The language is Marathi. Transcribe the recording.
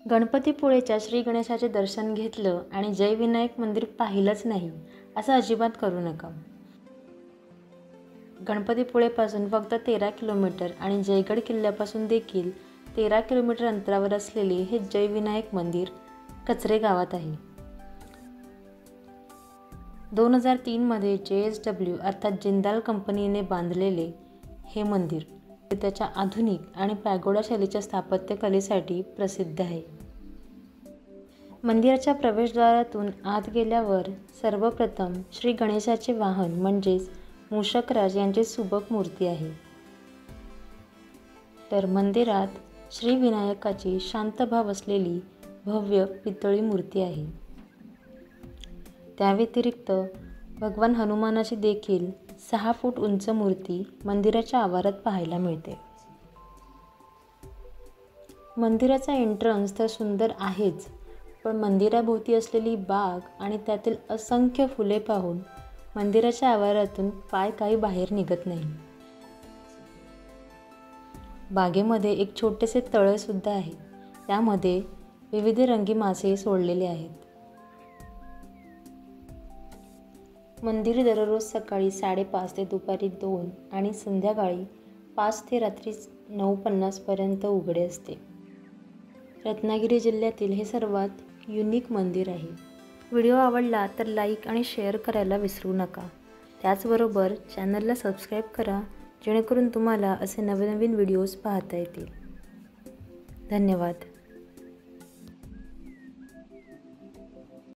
गणपतीपुळेच्या श्री गणेशाचे दर्शन घेतलं आणि जय विनायक मंदिर पाहिलंच नाही असं अजिबात करू नका। गणपतीपुळेपासून फक्त 13 किलोमीटर आणि जयगड किल्ल्यापासून देखील 13 किलोमीटर अंतरावर असलेले हे जय विनायक मंदिर कचरे गावात आहे। 2003 मध्ये JSW अर्थात जिंदाल कंपनीने बांधलेले हे मंदिर त्याच्या आधुनिक आणि पॅगोडा शैलीच्या स्थापत्यकलेसाठी प्रसिद्ध आहे। मंदिराच्या प्रवेशद्वारातून आत गेल्यावर सर्वप्रथम श्री गणेशाचे वाहन म्हणजेच मूषकराज यांची सुबक मूर्ती आहे। तर मंदिरात श्री विनायकाची शांत भाव असलेली भव्य पितळी मूर्ती आहे। त्या व्यतिरिक्त भगवान हनुमानाची देखील 6 फूट उंच मूर्ती मंदिराच्या आवारात पाहायला मिळते। मंदिराचा एंट्रन्स तर सुंदर आहेच, पण मंदिराभोवती असलेली बाग आणि त्यातील असंख्य फुले पाहून मंदिराच्या आवारातून पाय काही बाहेर निघत नाही। बागेमध्ये एक छोटेसे तळे सुद्धा आहे, त्यामध्ये विविध रंगी मासे सोडलेले आहेत। मंदिर दररोज सकाळी 5:30 ते दुपारी 2 आणि संध्याकाळी 5 ते रात्री 9:50 पर्यंत उघडे असते। रत्नागिरी जिल्ह्यातील हे सर्वात युनिक मंदिर आहे। व्हिडिओ आवडला तर लाईक आणि शेअर करायला विसरू नका। त्याचबरोबर चॅनलला सबस्क्राईब करा, जेणेकरून तुम्हाला असे नवनवीन व्हिडिओज पाहता येतील। धन्यवाद।